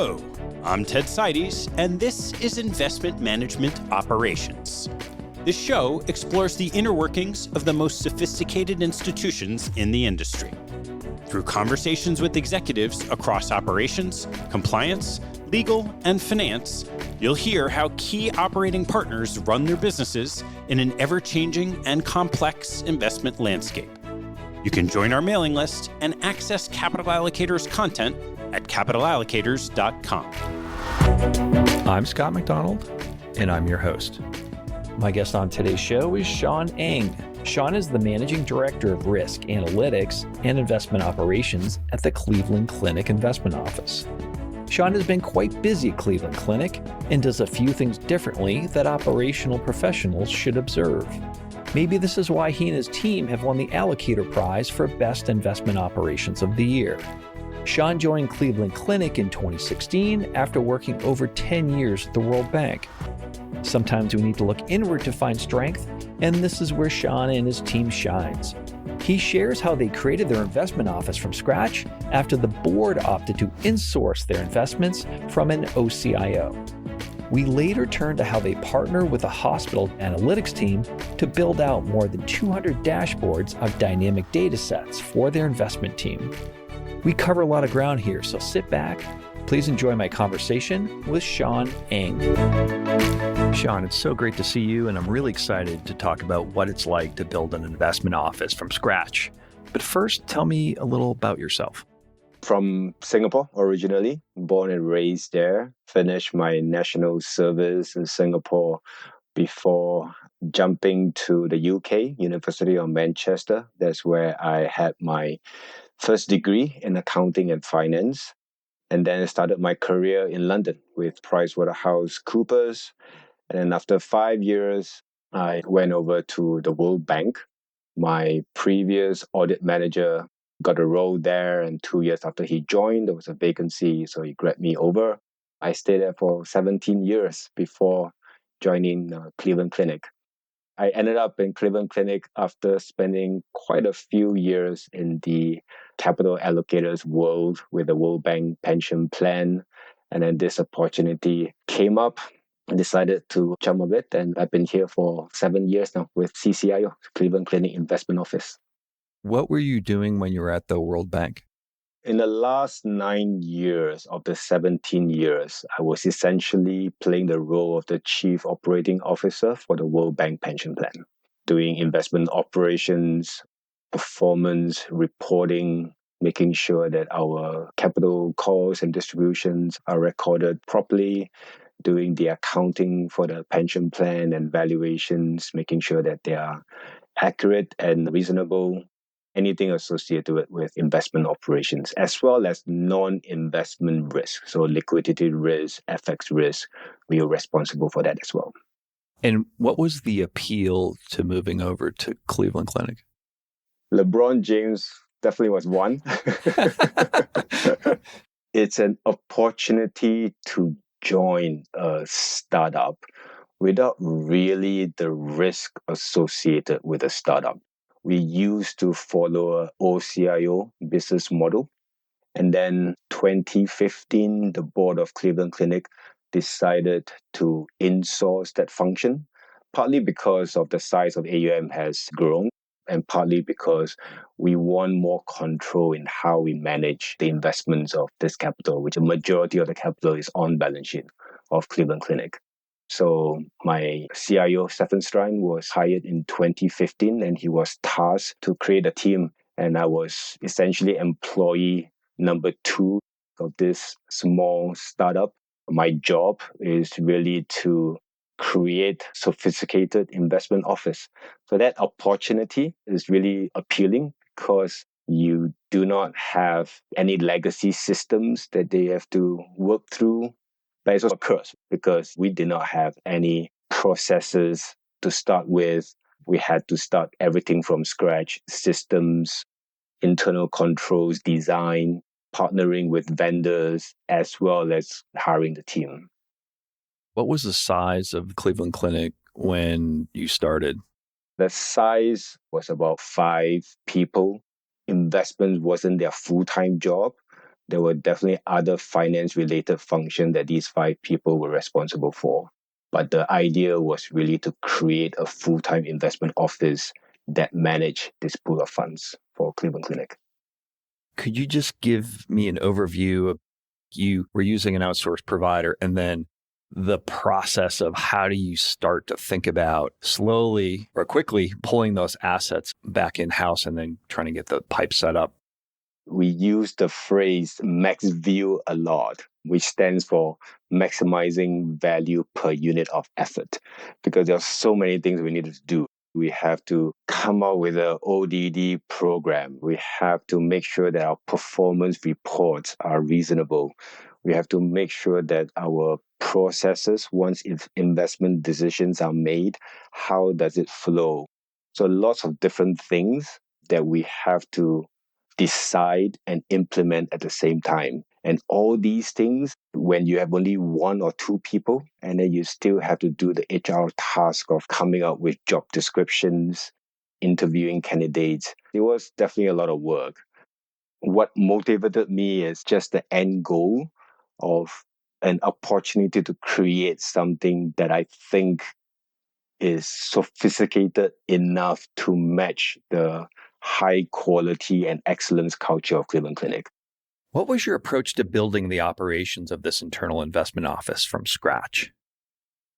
Hello, I'm Ted Seides, and this is Investment Management Operations. This show explores the inner workings of the most sophisticated institutions in the industry. Through conversations with executives across operations, compliance, legal, and finance, you'll hear how key operating partners run their businesses in an ever-changing and complex investment landscape. You can join our mailing list and access Capital Allocator's content at capitalallocators.com. I'm Scott McDonald, and I'm your host. My guest on today's show is Shaun Eng. Shaun is the Managing Director of Risk Analytics and Investment Operations at the Cleveland Clinic Investment Office. Shaun has been quite busy at Cleveland Clinic and does a few things differently that operational professionals should observe. Maybe this is why he and his team have won the Allocator Prize for Best Investment Operations of the Year. Shaun joined Cleveland Clinic in 2016 after working over 10 years at the World Bank. Sometimes we need to look inward to find strength, and this is where Shaun and his team shines. He shares how they created their investment office from scratch after the board opted to insource their investments from an OCIO. We later turned to how they partner with a hospital analytics team to build out more than 200 dashboards of dynamic data sets for their investment team. We cover a lot of ground here, so sit back. Please enjoy my conversation with Shaun Eng. Shaun, it's so great to see you, and I'm really excited to talk about what it's like to build an investment office from scratch. But first, tell me a little about yourself. From Singapore originally, born and raised there, finished my national service in Singapore before jumping to the UK, University of Manchester. That's where I had my first degree in accounting and finance. And then I started my career in London with PricewaterhouseCoopers. And then after 5 years, I went over to the World Bank. My previous audit manager got a role there, and 2 years after he joined, there was a vacancy, so he grabbed me over. I stayed there for 17 years before joining Cleveland Clinic. I ended up in Cleveland Clinic after spending quite a few years in the capital allocators world with the World Bank pension plan. And then this opportunity came up. I decided to jump a bit, and I've been here for 7 years now with CCIO, Cleveland Clinic Investment Office. What were you doing when you were at the World Bank? In the last 9 years of the 17 years, I was essentially playing the role of the Chief Operating Officer for the World Bank pension plan, doing investment operations, performance reporting, making sure that our capital calls and distributions are recorded properly, doing the accounting for the pension plan and valuations, making sure that they are accurate and reasonable, anything associated with investment operations, as well as non-investment risk. So liquidity risk, FX risk, we are responsible for that as well. And what was the appeal to moving over to Cleveland Clinic? LeBron James definitely was one. It's an opportunity to join a startup without really the risk associated with a startup. We used to follow a OCIO business model. And then 2015, the board of Cleveland Clinic decided to insource that function, partly because of the size of AUM has grown, and partly because we want more control in how we manage the investments of this capital, which a majority of the capital is on balance sheet of Cleveland Clinic. So my CIO, Stephen Strine, was hired in 2015, and he was tasked to create a team. And I was essentially employee number 2 of this small startup. My job is really to create sophisticated investment office. So that opportunity is really appealing because you do not have any legacy systems that they have to work through. But it's also a curse because we did not have any processes to start with. We had to start everything from scratch, systems, internal controls, design, partnering with vendors, as well as hiring the team. What was the size of Cleveland Clinic when you started? The size was about 5 people. Investment wasn't their full-time job, There were definitely other finance-related functions that these 5 people were responsible for. But the idea was really to create a full-time investment office that managed this pool of funds for Cleveland Clinic. Could you just give me an overview of you were using an outsourced provider and then the process of how do you start to think about slowly or quickly pulling those assets back in-house and then trying to get the pipe set up? We use the phrase max view a lot, which stands for maximizing value per unit of effort, because there are so many things we needed to do. We have to come up with an ODD program. We have to make sure that our performance reports are reasonable. We have to make sure that our processes, once investment decisions are made, how does it flow? So lots of different things that we have to decide and implement at the same time. And all these things, when you have only 1 or 2 people, and then you still have to do the HR task of coming up with job descriptions, interviewing candidates, it was definitely a lot of work. What motivated me is just the end goal of an opportunity to create something that I think is sophisticated enough to match the high quality and excellence culture of Cleveland Clinic. What was your approach to building the operations of this internal investment office from scratch?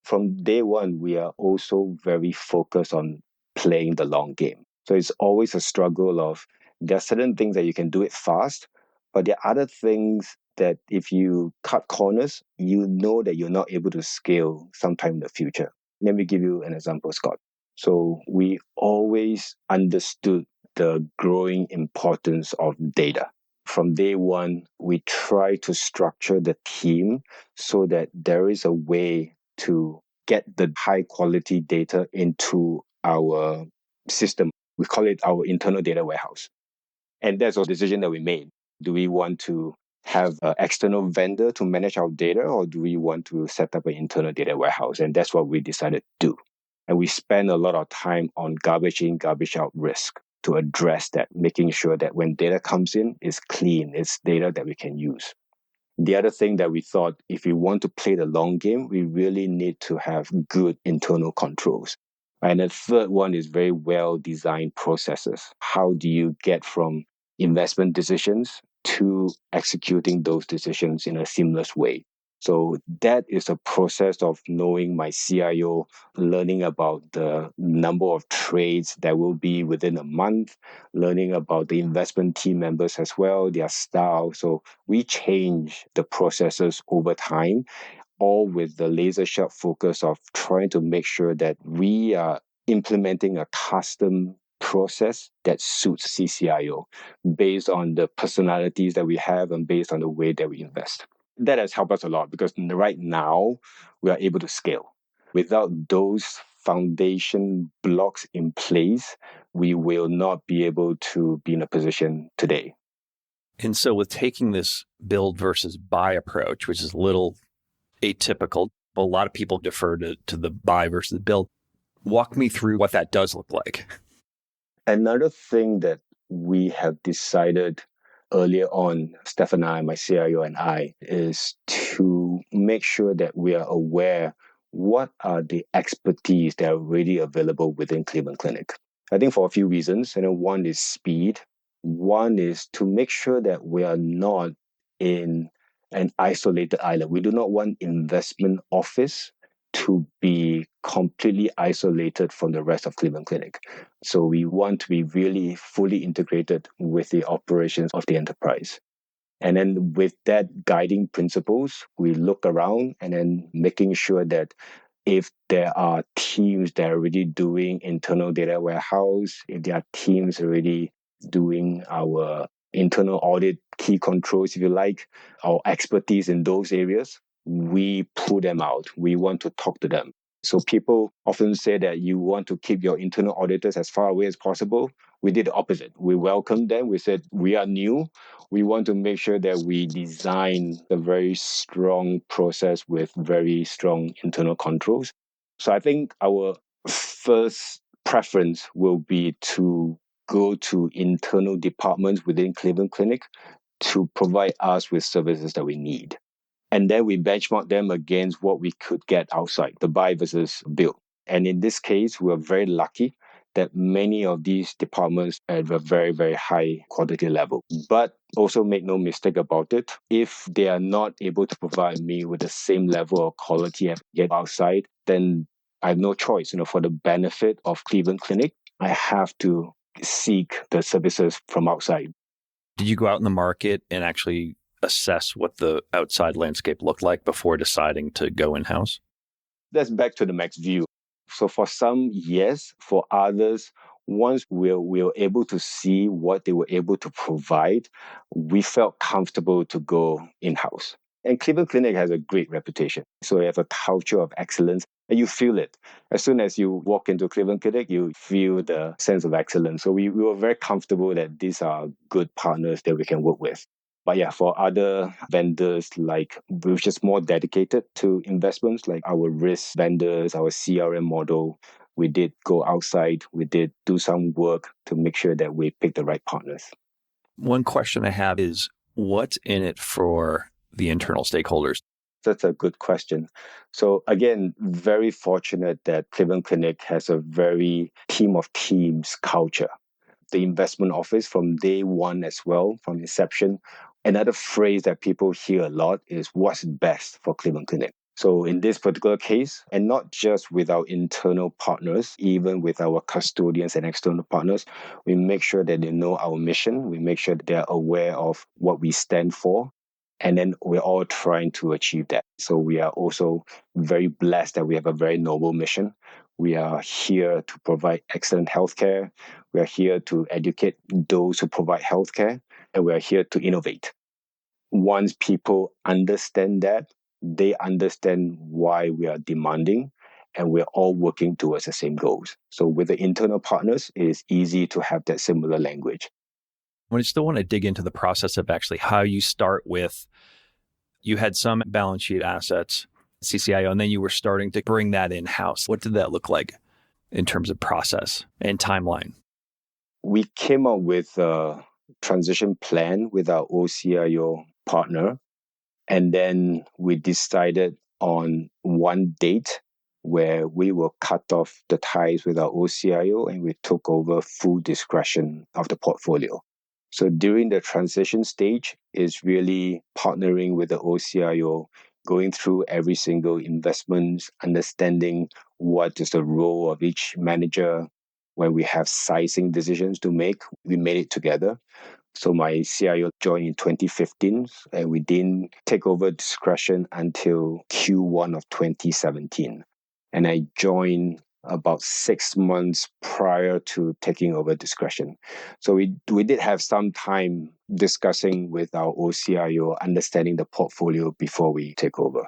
From day one, we are also very focused on playing the long game. So it's always a struggle of there are certain things that you can do it fast, but there are other things that if you cut corners, you know that you're not able to scale sometime in the future. Let me give you an example, Scott. So we always understood the growing importance of data. From day one, we try to structure the team so that there is a way to get the high quality data into our system. We call it our internal data warehouse. And that's a decision that we made. Do we want to have an external vendor to manage our data, or do we want to set up an internal data warehouse? And that's what we decided to do. And we spend a lot of time on garbage in, garbage out risk to address that, making sure that when data comes in, it's clean, it's data that we can use. The other thing that we thought, if we want to play the long game, we really need to have good internal controls. And the third one is very well-designed processes. How do you get from investment decisions to executing those decisions in a seamless way? So that is a process of knowing my CIO, learning about the number of trades that will be within a month, learning about the investment team members as well, their style. So we change the processes over time, all with the laser sharp focus of trying to make sure that we are implementing a custom process that suits CCIO based on the personalities that we have and based on the way that we invest. That has helped us a lot because right now we are able to scale. Without those foundation blocks in place, we will not be able to be in a position today. And so with taking this build versus buy approach, which is a little atypical, but a lot of people defer to the buy versus the build. Walk me through what that does look like. Another thing that we have decided earlier on, Stefan and I, my CIO and I, is to make sure that we are aware what are the expertise that are already available within Cleveland Clinic. I think for a few reasons. One is speed. One is to make sure that we are not in an isolated island. We do not want investment office to be completely isolated from the rest of Cleveland Clinic. So we want to be really fully integrated with the operations of the enterprise. And then with that guiding principles, we look around and then making sure that if there are teams that are already doing internal data warehouse, if there are teams already doing our internal audit key controls, if you like, our expertise in those areas, we pull them out. We want to talk to them. So people often say that you want to keep your internal auditors as far away as possible. We did the opposite. We welcomed them. We said, we are new. We want to make sure that we design a very strong process with very strong internal controls. So I think our first preference will be to go to internal departments within Cleveland Clinic to provide us with services that we need. And then we benchmark them against what we could get outside, the buy versus build. And in this case, we are very lucky that many of these departments are at a very, very high quality level. But also make no mistake about it, if they are not able to provide me with the same level of quality I get outside, then I have no choice. For the benefit of Cleveland Clinic, I have to seek the services from outside. Did you go out in the market and actually assess what the outside landscape looked like before deciding to go in-house? That's back to the max view. So for some, yes. For others, once we were able to see what they were able to provide, we felt comfortable to go in-house. And Cleveland Clinic has a great reputation. So they have a culture of excellence, and you feel it. As soon as you walk into Cleveland Clinic, you feel the sense of excellence. So we were very comfortable that these are good partners that we can work with. But yeah, for other vendors, which is more dedicated to investments, like our risk vendors, our CRM model, we did go outside. We did do some work to make sure that we pick the right partners. One question I have is, what's in it for the internal stakeholders? That's a good question. So again, very fortunate that Cleveland Clinic has a very team of teams culture. The investment office from day one as well, from inception. Another phrase that people hear a lot is what's best for Cleveland Clinic. So in this particular case, and not just with our internal partners, even with our custodians and external partners, we make sure that they know our mission. We make sure that they're aware of what we stand for. And then we're all trying to achieve that. So we are also very blessed that we have a very noble mission. We are here to provide excellent healthcare. We are here to educate those who provide healthcare, and we are here to innovate. Once people understand that, they understand why we are demanding, and we're all working towards the same goals. So with the internal partners, it is easy to have that similar language. I still want to dig into the process of actually how you start with, you had some balance sheet assets, CCIO, and then you were starting to bring that in-house. What did that look like in terms of process and timeline? We came up with a transition plan with our OCIO partner, and then we decided on one date where we will cut off the ties with our OCIO and we took over full discretion of the portfolio. So during the transition stage is really partnering with the OCIO, going through every single investment, understanding what is the role of each manager. When we have sizing decisions to make, we made it together. So my CIO joined in 2015, and we didn't take over discretion until Q1 of 2017. And I joined about 6 months prior to taking over discretion. So we did have some time discussing with our OCIO, understanding the portfolio before we take over.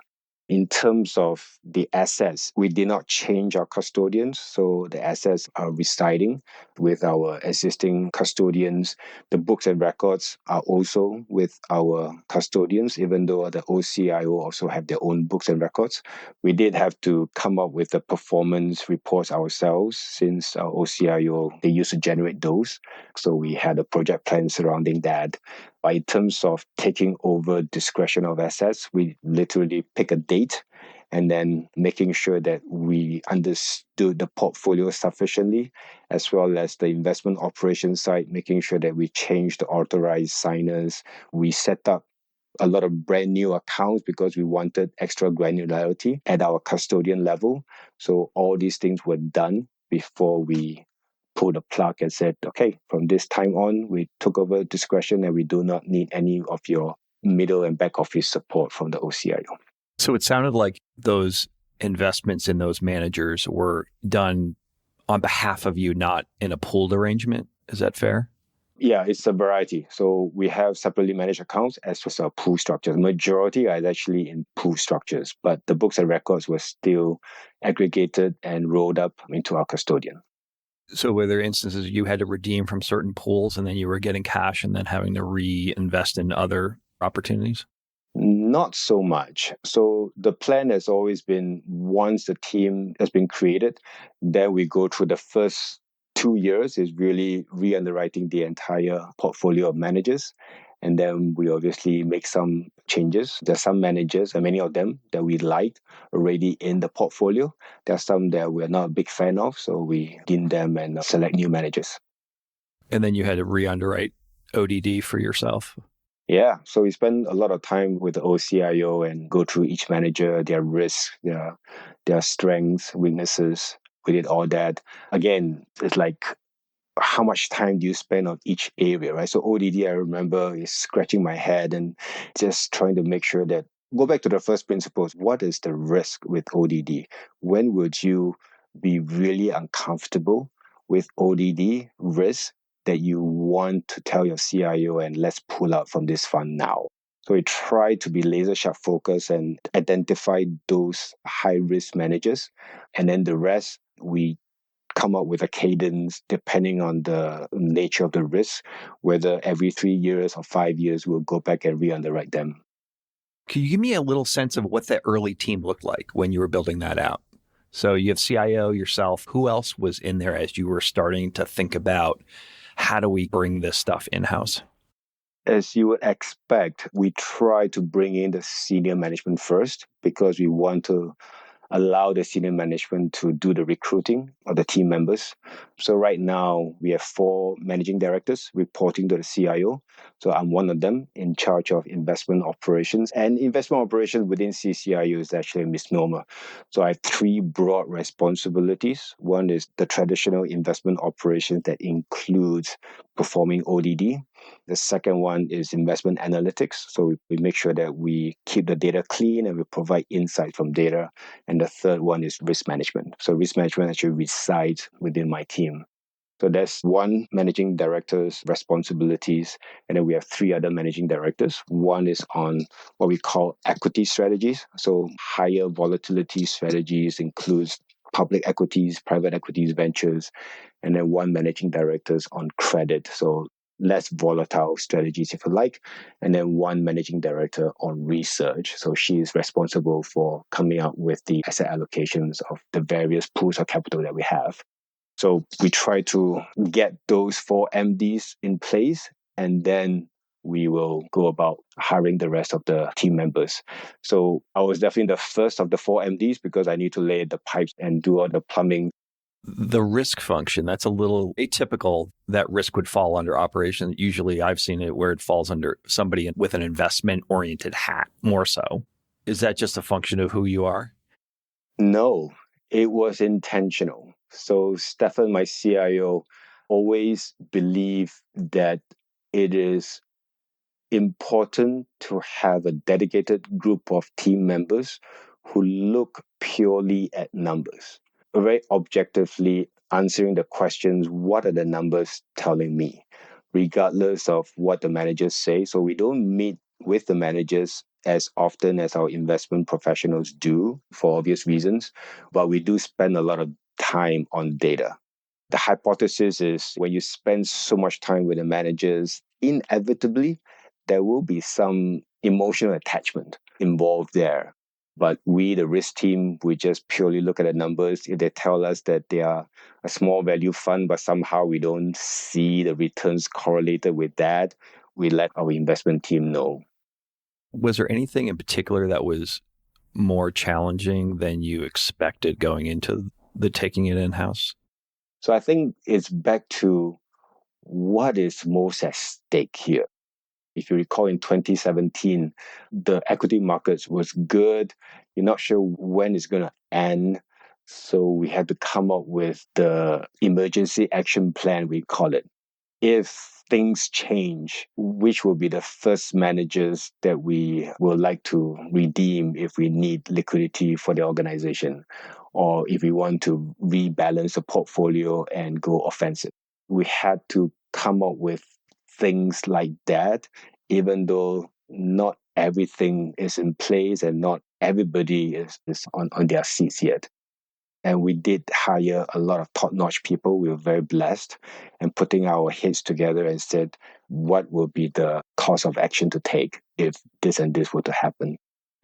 In terms of the assets, we did not change our custodians. So the assets are residing with our existing custodians. The books and records are also with our custodians, even though the OCIO also have their own books and records. We did have to come up with the performance reports ourselves since our OCIO, they used to generate those. So we had a project plan surrounding that. But in terms of taking over discretion of assets, we literally pick a date and then making sure that we understood the portfolio sufficiently, as well as the investment operations side, making sure that we change the authorized signers. We set up a lot of brand new accounts because we wanted extra granularity at our custodian level. So all these things were done before we pulled the plug and said, okay, from this time on, we took over discretion and we do not need any of your middle and back office support from the OCIO. So it sounded like those investments in those managers were done on behalf of you, not in a pooled arrangement. Is that fair? Yeah, it's a variety. So we have separately managed accounts as well as our pool structures. Majority are actually in pool structures, but the books and records were still aggregated and rolled up into our custodian. So were there instances you had to redeem from certain pools and then you were getting cash and then having to reinvest in other opportunities? Not so much. So the plan has always been, once the team has been created, then we go through the first 2 years is really re-underwriting the entire portfolio of managers. And then we obviously make some changes. There's some managers, and many of them that we like already in the portfolio. There are some that we're not a big fan of, so we deem them and select new managers. And then you had to re-underwrite ODD for yourself. Yeah, so we spend a lot of time with the OCIO and go through each manager, their risks, their strengths, weaknesses. We did all that. Again, it's like how much time do you spend on each area, right? So ODD, I remember, is scratching my head and just trying to make sure that, go back to the first principles. What is the risk with ODD? When would you be really uncomfortable with ODD risk that you want to tell your CIO and let's pull out from this fund now? So we try to be laser sharp focused and identify those high risk managers. And then the rest, we come up with a cadence depending on the nature of the risk, whether every 3 years or 5 years we'll go back and re-underwrite them. Can you give me a little sense of what that early team looked like when you were building that out? So you have CIO, yourself. Who else was in there as you were starting to think about how do we bring this stuff in-house? As you would expect, we try to bring in the senior management first because we want to allow the senior management to do the recruiting of the team members. So right now, we have 4 managing directors reporting to the CIO. So I'm one of them in charge of investment operations. And investment operations within CCIO is actually a misnomer. So I have 3 broad responsibilities. One is the traditional investment operations that includes performing ODD. The second one is investment analytics. So we make sure that we keep the data clean and we provide insight from data. And the third one is risk management. So risk management actually resides within my team. So that's one managing director's responsibilities. And then we have 3 other managing directors. One is on what we call equity strategies. So higher volatility strategies includes public equities, private equities, ventures. And then one managing director is on credit. So less volatile strategies, if you like, and then one managing director on research. So she is responsible for coming up with the asset allocations of the various pools of capital that we have. So we try to get those 4 MDs in place, and then we will go about hiring the rest of the team members. So I was definitely the first of the 4 MDs because I need to lay the pipes and do all the plumbing. The risk function, that's a little atypical that risk would fall under operations. Usually I've seen it where it falls under somebody with an investment-oriented hat more so. Is that just a function of who you are? No, it was intentional. So Stefan, my CIO, always believed that it is important to have a dedicated group of team members who look purely at numbers, very objectively answering the questions, what are the numbers telling me, regardless of what the managers say. So we don't meet with the managers as often as our investment professionals do for obvious reasons, but we do spend a lot of time on data. The hypothesis is when you spend so much time with the managers, inevitably, there will be some emotional attachment involved there. But we, the risk team, we just purely look at the numbers. If they tell us that they are a small value fund, but somehow we don't see the returns correlated with that, we let our investment team know. Was there anything in particular that was more challenging than you expected going into the taking it in-house? So I think it's back to what is most at stake here. If you recall, in 2017, the equity markets was good. You're not sure when it's going to end. So we had to come up with the emergency action plan, we call it. If things change, which will be the first managers that we will like to redeem if we need liquidity for the organization, or if we want to rebalance the portfolio and go offensive. We had to come up with things like that, even though not everything is in place and not everybody is on their seats yet. And we did hire a lot of top-notch people. We were very blessed and putting our heads together and said, what will be the course of action to take if this and this were to happen?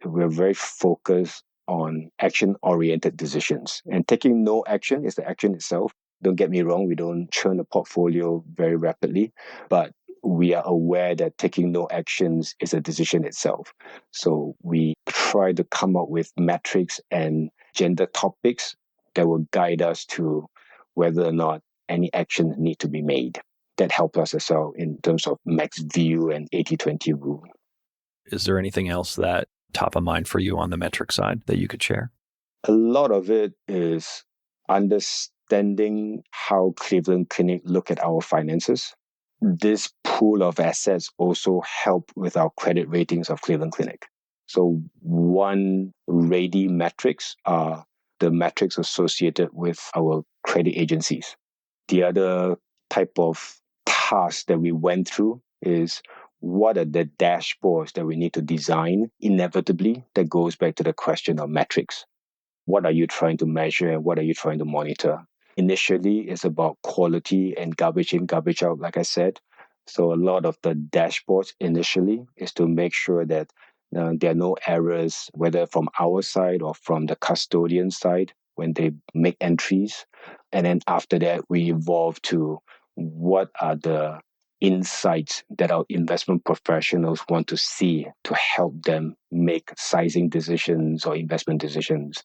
We're very focused on action-oriented decisions. And taking no action is the action itself. Don't get me wrong, we don't churn the portfolio very rapidly, but we are aware that taking no actions is a decision itself. So we try to come up with metrics and gender topics that will guide us to whether or not any actions need to be made. That helps us as well in terms of max view and 80-20 rule. Is there anything else that top of mind for you on the metric side that you could share? A lot of it is understanding how Cleveland Clinic look at our finances. This pool of assets also help with our credit ratings of Cleveland Clinic. So one ready metrics are the metrics associated with our credit agencies. The other type of task that we went through is what are the dashboards that we need to design inevitably that goes back to the question of metrics. What are you trying to measure and what are you trying to monitor? Initially, it's about quality and garbage in, garbage out, like I said. So a lot of the dashboards initially is to make sure that there are no errors, whether from our side or from the custodian side when they make entries. And then after that, we evolve to what are the insights that our investment professionals want to see to help them make sizing decisions or investment decisions.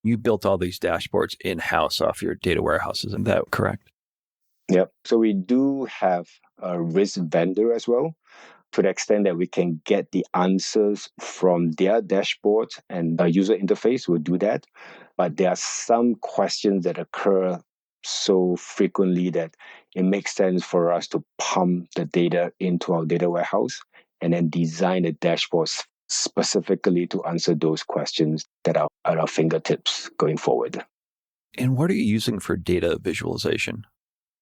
You built all these dashboards in-house off your data warehouses, is that correct? Yep. So we do have a risk vendor as well, to the extent that we can get the answers from their dashboard and the user interface will do that. But there are some questions that occur so frequently that it makes sense for us to pump the data into our data warehouse and then design the dashboards specifically to answer those questions that are at our fingertips going forward. And what are you using for data visualization?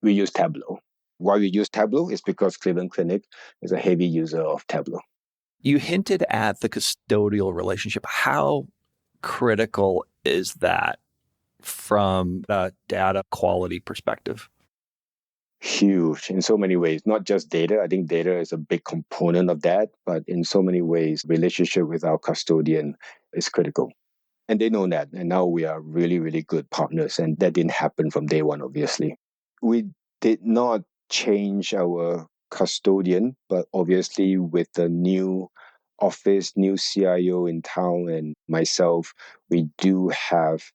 We use Tableau. Why we use Tableau is because Cleveland Clinic is a heavy user of Tableau. You hinted at the custodial relationship. How critical is that from a data quality perspective? Huge in so many ways, not just data. I think data is a big component of that, but in so many ways, relationship with our custodian is critical. And they know that. And now we are really, really good partners. And that didn't happen from day one, obviously. We did not change our custodian, but obviously with the new office, new CIO in town and myself, we do have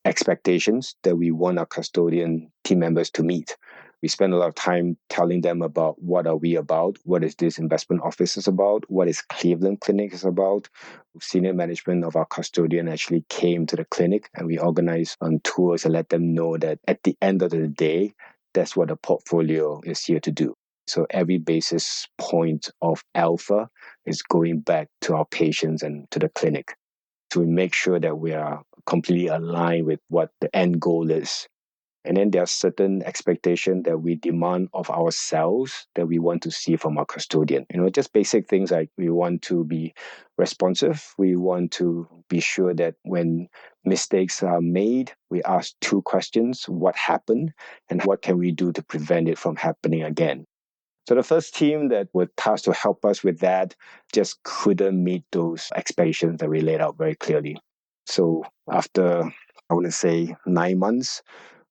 expectations that we want our custodian team members to meet. We spend a lot of time telling them about what are we about, what is this investment office is about, what is Cleveland Clinic is about. Senior management of our custodian actually came to the clinic and we organized on tours and let them know that at the end of the day, that's what the portfolio is here to do. So every basis point of alpha is going back to our patients and to the clinic. So we make sure that we are completely aligned with what the end goal is. And then there are certain expectations that we demand of ourselves that we want to see from our custodian. Just basic things like we want to be responsive. We want to be sure that when mistakes are made, we ask 2 questions: what happened and what can we do to prevent it from happening again? So the first team that were tasked to help us with that just couldn't meet those expectations that we laid out very clearly. So after, I want to say, 9 months,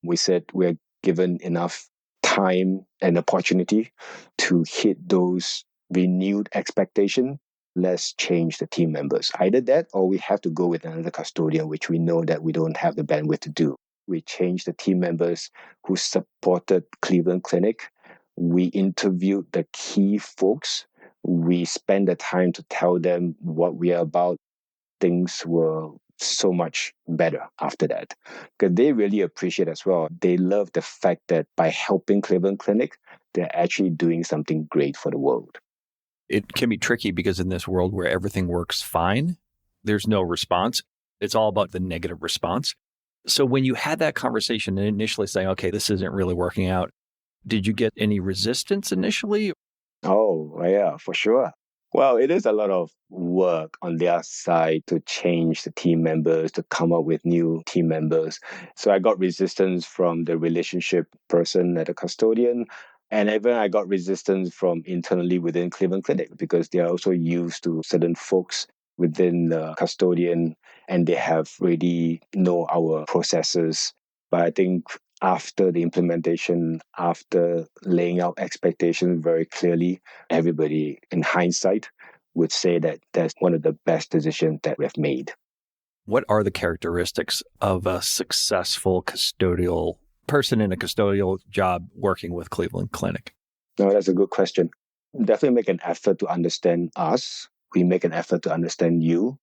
we said we're given enough time and opportunity to hit those renewed expectations. Let's change the team members. Either that or we have to go with another custodian, which we know that we don't have the bandwidth to do. We changed the team members who supported Cleveland Clinic. We interviewed the key folks. We spent the time to tell them what we are about. Things were so much better after that because they really appreciate as well. They love the fact that by helping Cleveland Clinic, they're actually doing something great for the world. It can be tricky because in this world where everything works fine, there's no response. It's all about the negative response. So when you had that conversation and initially saying, okay, this isn't really working out, did you get any resistance initially? Oh, yeah, for sure. Well, it is a lot of work on their side to change the team members, to come up with new team members. So I got resistance from the relationship person at the custodian. And even I got resistance from internally within Cleveland Clinic because they are also used to certain folks within the custodian and they have already know our processes. But I think after the implementation, after laying out expectations very clearly, everybody in hindsight would say that that's one of the best decisions that we have made. What are the characteristics of a successful custodial person in a custodial job working with Cleveland Clinic? No, that's a good question. Definitely make an effort to understand us. We make an effort to understand you,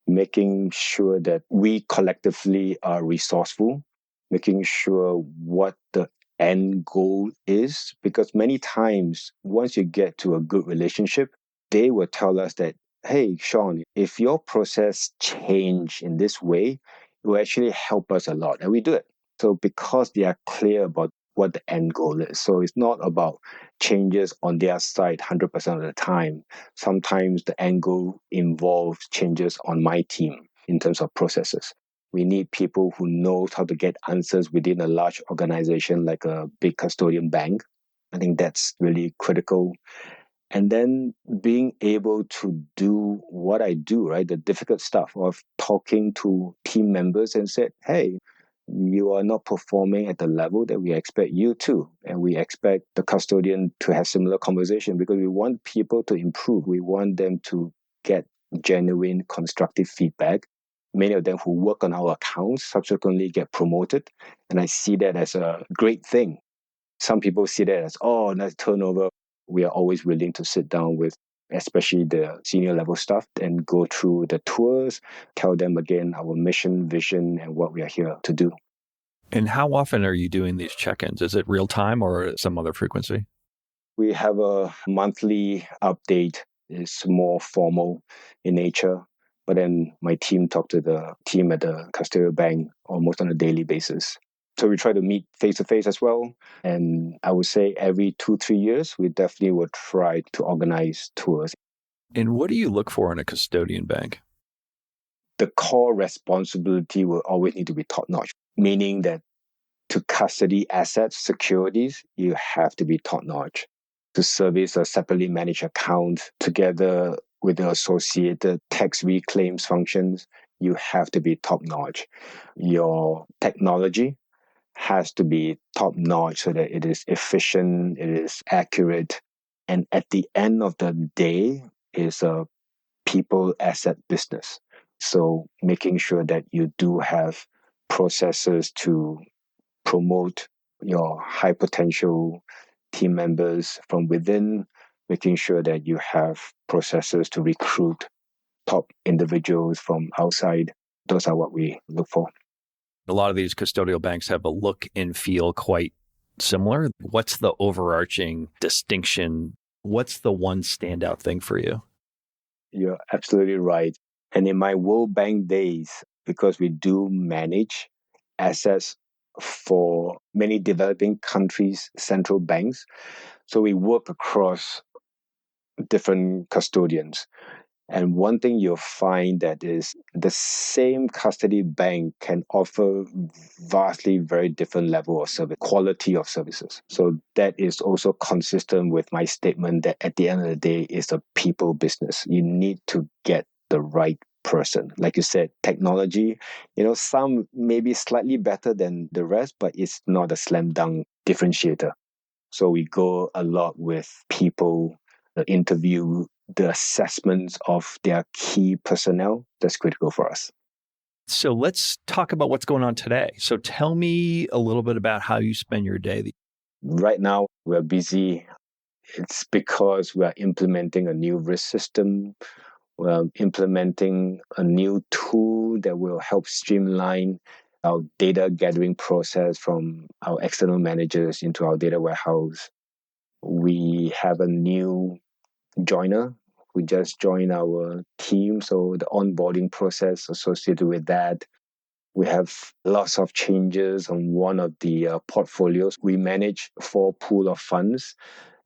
making sure that we collectively are resourceful, making sure what the end goal is. Because many times, once you get to a good relationship, they will tell us that, hey, Shaun, if your process change in this way, it will actually help us a lot. And we do it. So because they are clear about what the end goal is. So it's not about changes on their side 100% of the time. Sometimes the end goal involves changes on my team in terms of processes. We need people who know how to get answers within a large organization like a big custodian bank. I think that's really critical. And then being able to do what I do, right? The difficult stuff of talking to team members and said, hey, you are not performing at the level that we expect you to. And we expect the custodian to have similar conversation because we want people to improve. We want them to get genuine, constructive feedback. Many of them who work on our accounts subsequently get promoted. And I see that as a great thing. Some people see that as, oh, nice turnover. We are always willing to sit down with especially the senior level staff and go through the tours, tell them again our mission, vision, and what we are here to do. And how often are you doing these check-ins? Is it real time or some other frequency? We have a monthly update. It's more formal in nature. But then my team talk to the team at the custodial bank almost on a daily basis. So we try to meet face-to-face as well. And I would say every 2-3 years, we definitely would try to organize tours. And what do you look for in a custodian bank? The core responsibility will always need to be top-notch, meaning that to custody assets, securities, you have to be top-notch. To service a separately managed account together with the associated tax reclaims functions, you have to be top-notch. Your technology has to be top-notch so that it is efficient, it is accurate. And at the end of the day, is a people asset business. So making sure that you do have processes to promote your high potential team members from within, making sure that you have processes to recruit top individuals from outside. Those are what we look for. A lot of these custodial banks have a look and feel quite similar. What's the overarching distinction? What's the one standout thing for you? You're absolutely right. And in my World Bank days, because we do manage assets for many developing countries' central banks, so we work across different custodians. And one thing you'll find that is the same custody bank can offer vastly very different level of service, quality of services. So that is also consistent with my statement that at the end of the day, it's a people business. You need to get the right person. Like you said, technology, some may be slightly better than the rest, but it's not a slam dunk differentiator. So we go a lot with people, the interview, the assessments of their key personnel. That's critical for us. So let's talk about what's going on today. So tell me a little bit about how you spend your day. Right now, we're busy. It's because we're implementing a new risk system. We're implementing a new tool that will help streamline our data gathering process from our external managers into our data warehouse. We have a new joiner who just joined our team. So the onboarding process associated with that. We have lots of changes on one of the portfolios. We manage 4 pool of funds,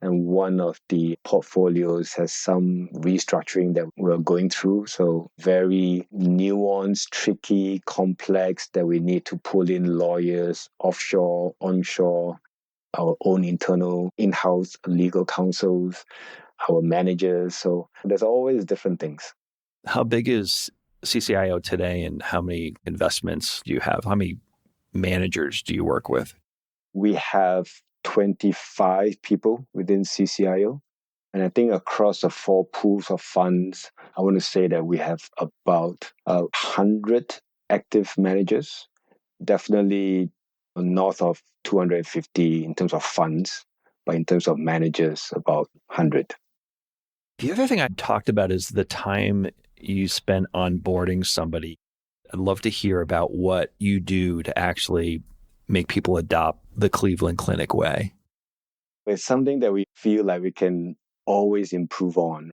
and one of the portfolios has some restructuring that we're going through. So very nuanced, tricky, complex that we need to pull in lawyers, offshore, onshore, our own internal in-house legal counsels, our managers. So there's always different things. How big is CCIO today and how many investments do you have? How many managers do you work with? We have 25 people within CCIO. And I think across the 4 pools of funds, I want to say that we have about 100 active managers, definitely north of 250 in terms of funds, but in terms of managers, about 100. The other thing I talked about is the time you spent onboarding somebody. I'd love to hear about what you do to actually make people adopt the Cleveland Clinic way. It's something that we feel like we can always improve on.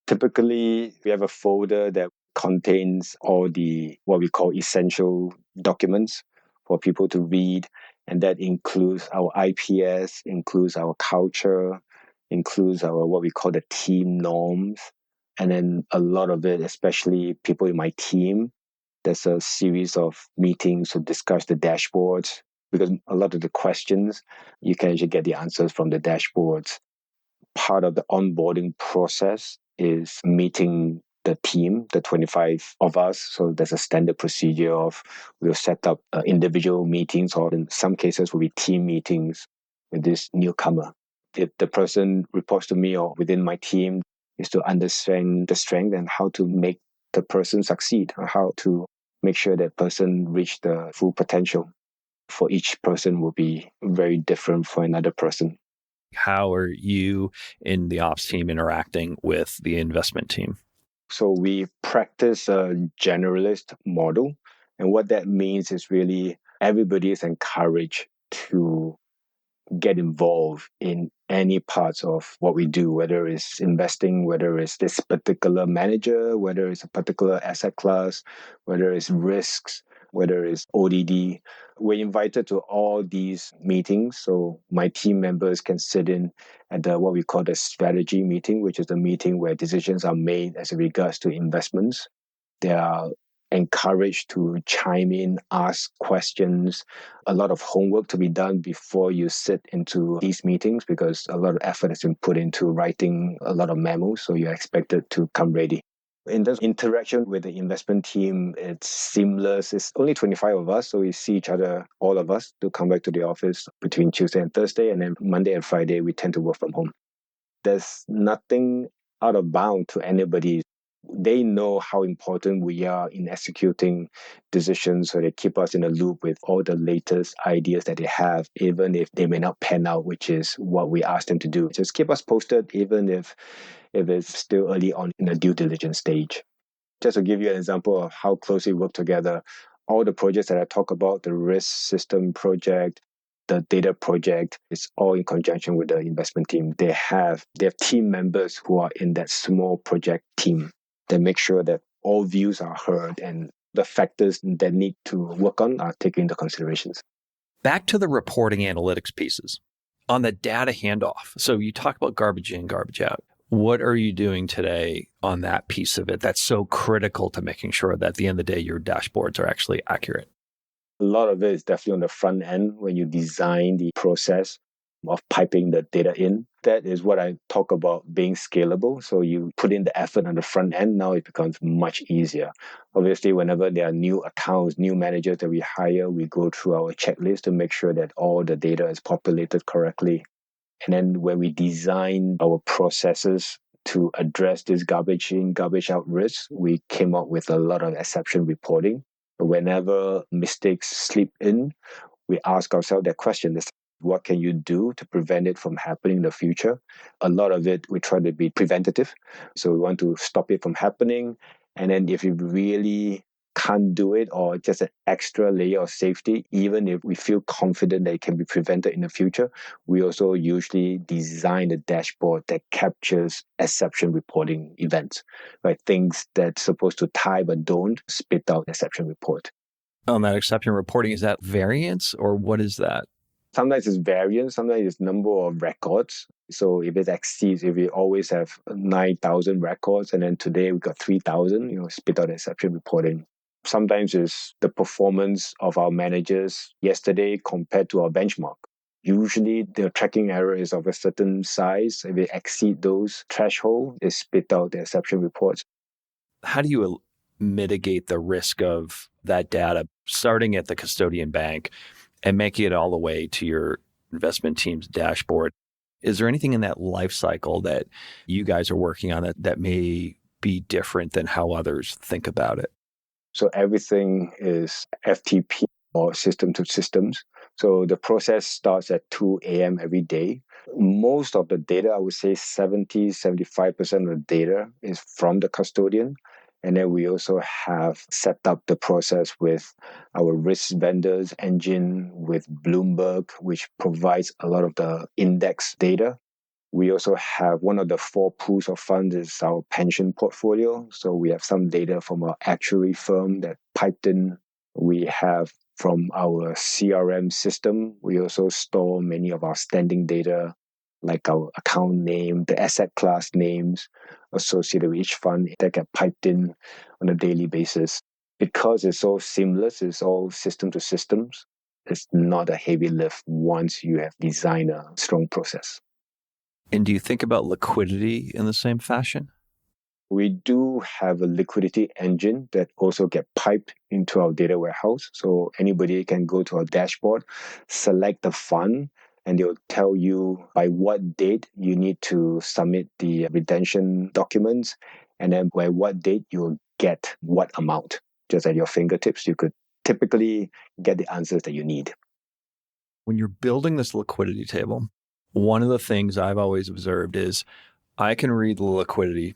Typically, we have a folder that contains all the what we call essential documents for people to read. And that includes our IPS, includes our culture, includes our what we call the team norms. And then a lot of it, especially people in my team, there's a series of meetings to discuss the dashboards because a lot of the questions, you can actually get the answers from the dashboards. Part of the onboarding process is meeting the team, the 25 of us. So there's a standard procedure of we'll set up individual meetings, or in some cases will be team meetings with this newcomer. If the person reports to me or within my team, is to understand the strength and how to make the person succeed, or how to make sure that person reach the full potential. For each person will be very different for another person. How are you in the ops team interacting with the investment team? So we practice a generalist model. And what that means is really everybody is encouraged to get involved in any parts of what we do, whether it's investing, whether it's this particular manager, whether it's a particular asset class, whether it's risks, whether it's ODD. We're invited to all these meetings. So my team members can sit in at what we call the strategy meeting, which is the meeting where decisions are made as regards to investments. They are encouraged to chime in, ask questions, a lot of homework to be done before you sit into these meetings because a lot of effort has been put into writing a lot of memos, so you're expected to come ready. In terms of interaction with the investment team, it's seamless. It's only 25 of us, so we see each other, all of us, to come back to the office between Tuesday and Thursday, and then Monday and Friday, we tend to work from home. There's nothing out of bound to anybody. They know how important we are in executing decisions, so they keep us in a loop with all the latest ideas that they have, even if they may not pan out, which is what we ask them to do. Just keep us posted, even if it's still early on in the due diligence stage. Just to give you an example of how closely we work together, all the projects that I talk about, the risk system project, the data project, it's all in conjunction with the investment team. They have team members who are in that small project team. They make sure that all views are heard and the factors that need to work on are taken into considerations. Back to the reporting analytics pieces. On the data handoff, so you talk about garbage in, garbage out. What are you doing today on that piece of it that's so critical to making sure that at the end of the day, your dashboards are actually accurate? A lot of it is definitely on the front end when you design the process of piping the data in. That is what I talk about being scalable. So you put in the effort on the front end, now it becomes much easier. Obviously, whenever there are new accounts, new managers that we hire, we go through our checklist to make sure that all the data is populated correctly. And then when we design our processes to address this garbage in, garbage out risk, we came up with a lot of exception reporting. Whenever mistakes slip in, we ask ourselves that question. What can you do to prevent it from happening in the future? A lot of it, we try to be preventative. So we want to stop it from happening. And then if you really can't do it, or just an extra layer of safety, even if we feel confident that it can be prevented in the future, we also usually design a dashboard that captures exception reporting events, right? Things that's supposed to tie but don't spit out exception report. On that exception reporting, is that variance or what is that? Sometimes it's variance, sometimes it's number of records. So if it exceeds, if we always have 9,000 records and then today we got 3,000, spit out exception reporting. Sometimes it's the performance of our managers yesterday compared to our benchmark. Usually the tracking error is of a certain size. If it exceeds those thresholds, it spit out the exception reports. How do you mitigate the risk of that data starting at the custodian bank and making it all the way to your investment team's dashboard. Is there anything in that life cycle that you guys are working on that may be different than how others think about it? So everything is FTP or system to systems. So the process starts at 2 a.m. every day. Most of the data, I would say 75% of the data is from the custodian. And then we also have set up the process with our risk vendors engine with Bloomberg, which provides a lot of the index data. We also have one of the 4 pools of funds is our pension portfolio. So we have some data from our actuary firm that piped in. We have from our CRM system. We also store many of our standing data, like our account name, the asset class names associated with each fund that get piped in on a daily basis. Because it's so seamless, it's all system to systems, it's not a heavy lift once you have designed a strong process. And do you think about liquidity in the same fashion? We do have a liquidity engine that also get piped into our data warehouse. So anybody can go to our dashboard, select the fund, and they'll tell you by what date you need to submit the redemption documents, and then by what date you'll get what amount. Just at your fingertips, you could typically get the answers that you need. When you're building this liquidity table, one of the things I've always observed is I can read the liquidity.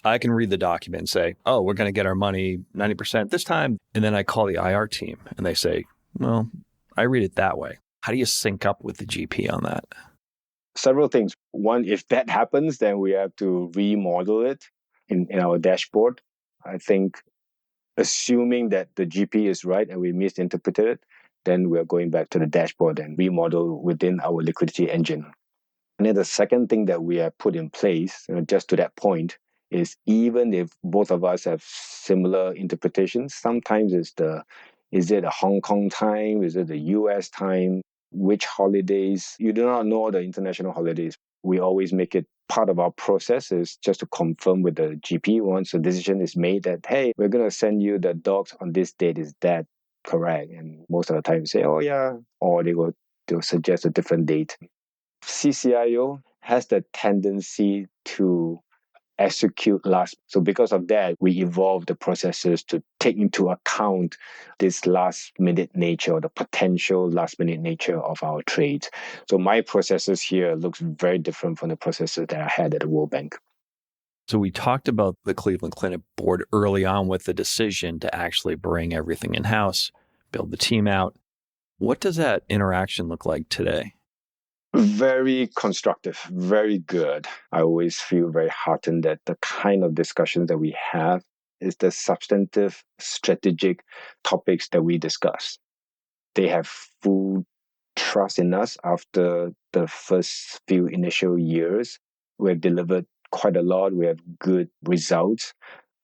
I can read the document and say, oh, we're going to get our money 90% this time. And then I call the IR team and they say, well, I read it that way. How do you sync up with the GP on that? Several things. One, if that happens, then we have to remodel it in our dashboard. I think assuming that the GP is right and we misinterpreted it, then we're going back to the dashboard and remodel within our liquidity engine. And then the second thing that we have put in place, just to that point, is even if both of us have similar interpretations, sometimes is it a Hong Kong time? Is it the US time? Which holidays? You do not know the international holidays. We always make it part of our process is just to confirm with the GP once a decision is made that, hey, we're going to send you the docs on this date. Is that correct? And most of the time say, oh yeah, or they'll suggest a different date. CCIO has the tendency to execute last. So because of that, we evolve the processes to take into account this last minute nature or the potential last minute nature of our trades. So my processes here looks very different from the processes that I had at the World Bank. So we talked about the Cleveland Clinic board early on with the decision to actually bring everything in-house, build the team out. What does that interaction look like today? Very constructive, very good. I always feel very heartened that the kind of discussions that we have is the substantive, strategic topics that we discuss. They have full trust in us after the first few initial years. We've delivered quite a lot. We have good results.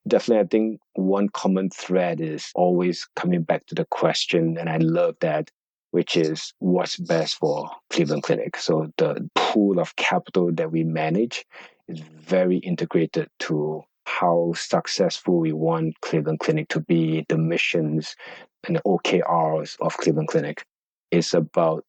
Definitely, I think one common thread is always coming back to the question, and I love that, which is what's best for Cleveland Clinic. So the pool of capital that we manage is very integrated to how successful we want Cleveland Clinic to be, the missions and the OKRs of Cleveland Clinic. It's about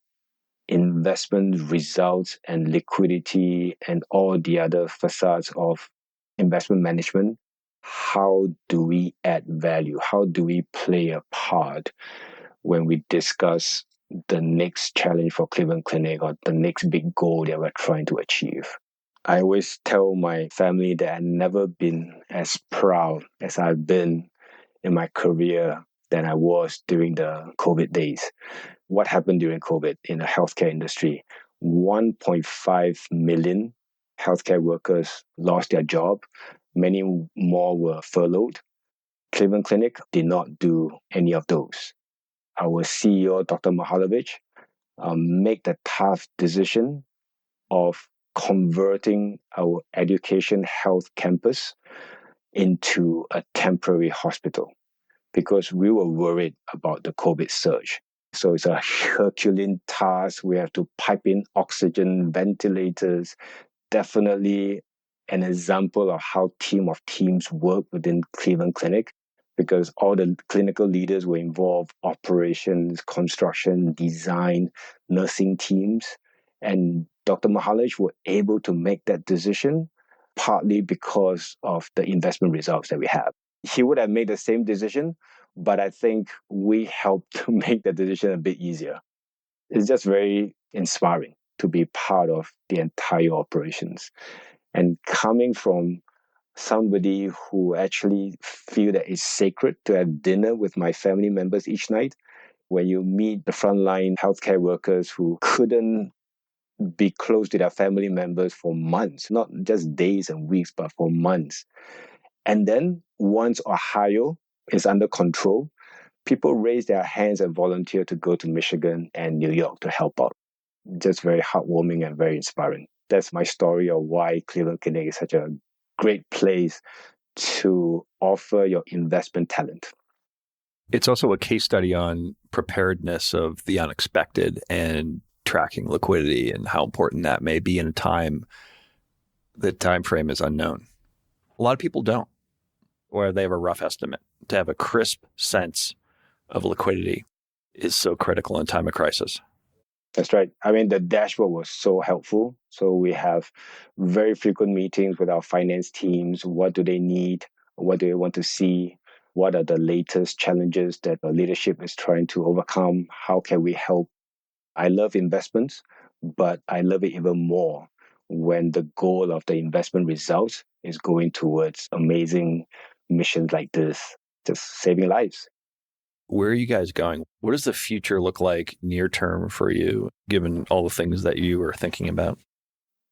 investment results and liquidity and all the other facades of investment management. How do we add value? How do we play a part when we discuss the next challenge for Cleveland Clinic or the next big goal that we're trying to achieve? I always tell my family that I've never been as proud as I've been in my career than I was during the COVID days. What happened during COVID in the healthcare industry? 1.5 million healthcare workers lost their job. Many more were furloughed. Cleveland Clinic did not do any of those. Our CEO, Dr. Mihaljevic, made the tough decision of converting our education health campus into a temporary hospital because we were worried about the COVID surge. So it's a Herculean task. We have to pipe in oxygen, ventilators, definitely an example of how team of teams work within Cleveland Clinic, because all the clinical leaders were involved, operations, construction, design, nursing teams. And Dr. Mahalaj were able to make that decision partly because of the investment results that we have. He would have made the same decision, but I think we helped to make the decision a bit easier. It's just very inspiring to be part of the entire operations. And coming from somebody who actually feel that it's sacred to have dinner with my family members each night, when you meet the frontline healthcare workers who couldn't be close to their family members for months, not just days and weeks, but for months. And then once Ohio is under control, people raise their hands and volunteer to go to Michigan and New York to help out. Just very heartwarming and very inspiring. That's my story of why Cleveland Clinic is such a great place to offer your investment talent. It's also a case study on preparedness of the unexpected and tracking liquidity and how important that may be in a time the time frame is unknown. A lot of people don't, or they have a rough estimate. To have a crisp sense of liquidity is so critical in time of crisis. That's right. I mean, the dashboard was so helpful. So we have very frequent meetings with our finance teams. What do they need? What do they want to see? What are the latest challenges that the leadership is trying to overcome? How can we help? I love investments, but I love it even more when the goal of the investment results is going towards amazing missions like this, just saving lives. Where are you guys going? What does the future look like near term for you, given all the things that you are thinking about?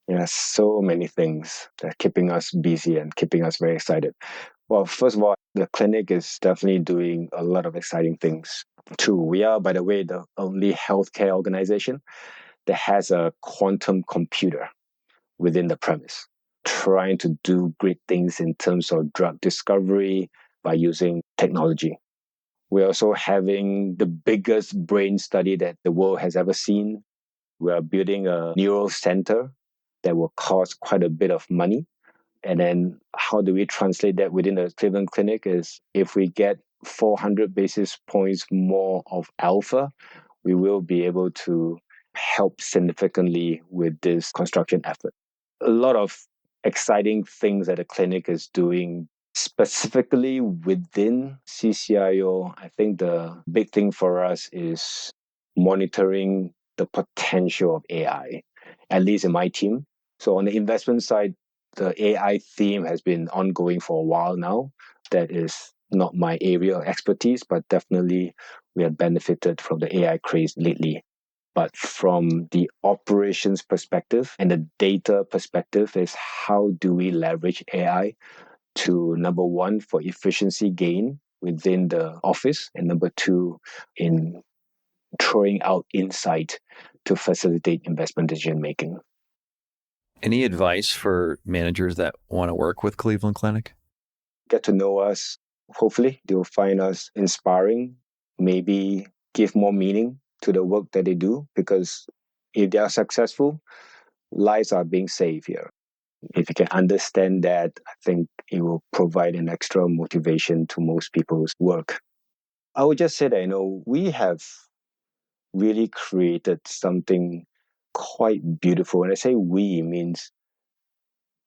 Yeah, so many things that are keeping us busy and keeping us very excited. Well, first of all, the clinic is definitely doing a lot of exciting things too. We are, by the way, the only healthcare organization that has a quantum computer within the premise, trying to do great things in terms of drug discovery by using technology. We're also having the biggest brain study that the world has ever seen. We are building a neural center that will cost quite a bit of money. And then how do we translate that within the Cleveland Clinic is if we get 400 basis points more of alpha, we will be able to help significantly with this construction effort. A lot of exciting things that the clinic is doing specifically within CCIO. I think the big thing for us is monitoring the potential of AI, at least in my team. So on the investment side, the AI theme has been ongoing for a while now. That is not my area of expertise, but definitely we have benefited from the AI craze lately. But from the operations perspective and the data perspective is how do we leverage AI to, number one, for efficiency gain within the office, and number two, in throwing out insight to facilitate investment decision making. Any advice for managers that want to work with Cleveland Clinic? Get to know us. Hopefully, they'll find us inspiring, maybe give more meaning to the work that they do, because if they are successful, lives are being saved here. If you can understand that, I think it will provide an extra motivation to most people's work. I would just say that, we have really created something quite beautiful. And I say we means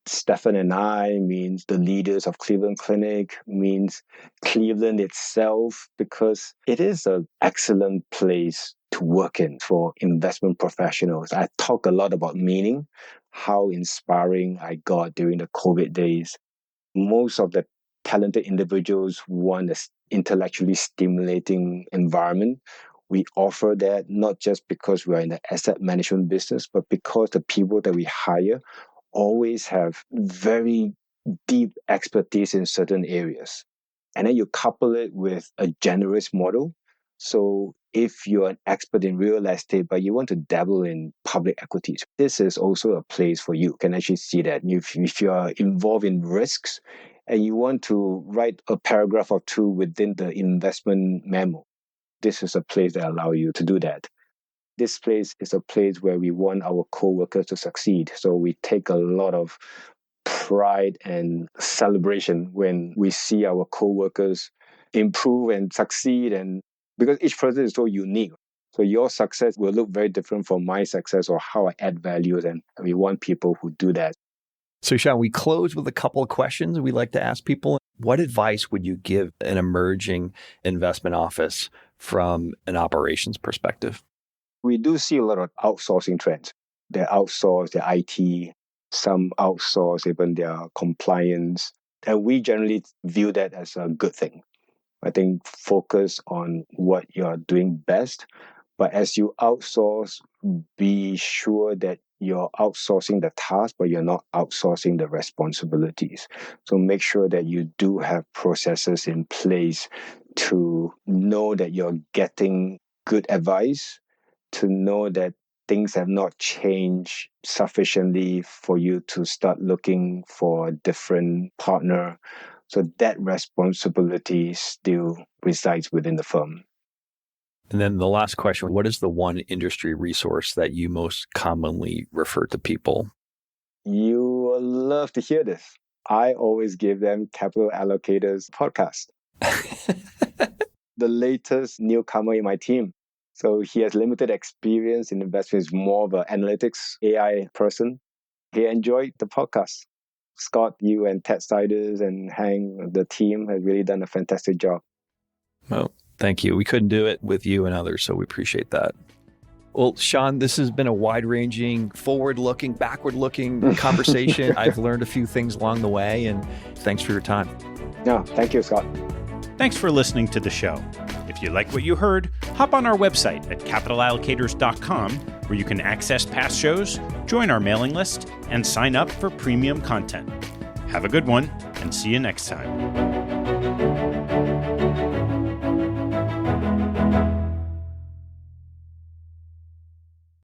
Stefan and I, means the leaders of Cleveland Clinic, means Cleveland itself, because it is an excellent place to work in for investment professionals. I talk a lot about meaning, how inspiring I got during the COVID days. Most of the talented individuals want an intellectually stimulating environment. We offer that not just because we are in the asset management business, but because the people that we hire always have very deep expertise in certain areas. And then you couple it with a generous model. So if you're an expert in real estate, but you want to dabble in public equities, this is also a place for you. You can actually see that. If you are involved in risks and you want to write a paragraph or two within the investment memo, this is a place that allows you to do that. This place is a place where we want our co-workers to succeed. So we take a lot of pride and celebration when we see our co-workers improve and succeed, and because each person is so unique. So your success will look very different from my success or how I add values. And we want people who do that. So, Shaun, we close with a couple of questions we like to ask people. What advice would you give an emerging investment office from an operations perspective? We do see a lot of outsourcing trends. They outsource their IT, some outsource even their compliance. And we generally view that as a good thing. I think focus on what you're doing best. But as you outsource, be sure that you're outsourcing the task, but you're not outsourcing the responsibilities. So make sure that you do have processes in place to know that you're getting good advice, to know that things have not changed sufficiently for you to start looking for a different partner. So that responsibility still resides within the firm. And then the last question, what is the one industry resource that you most commonly refer to people? You will love to hear this. I always give them Capital Allocators podcast. The latest newcomer in my team. So he has limited experience in investments, more of an analytics AI person. He enjoyed the podcast. Scott, you and Ted Siders and Hang, the team, have really done a fantastic job. Well, thank you. We couldn't do it with you and others, so we appreciate that. Well, Shaun, this has been a wide-ranging, forward-looking, backward-looking conversation. I've learned a few things along the way, and thanks for your time. Yeah, thank you, Scott. Thanks for listening to the show. If you like what you heard, hop on our website at capitalallocators.com, where you can access past shows, join our mailing list, and sign up for premium content. Have a good one, and see you next time.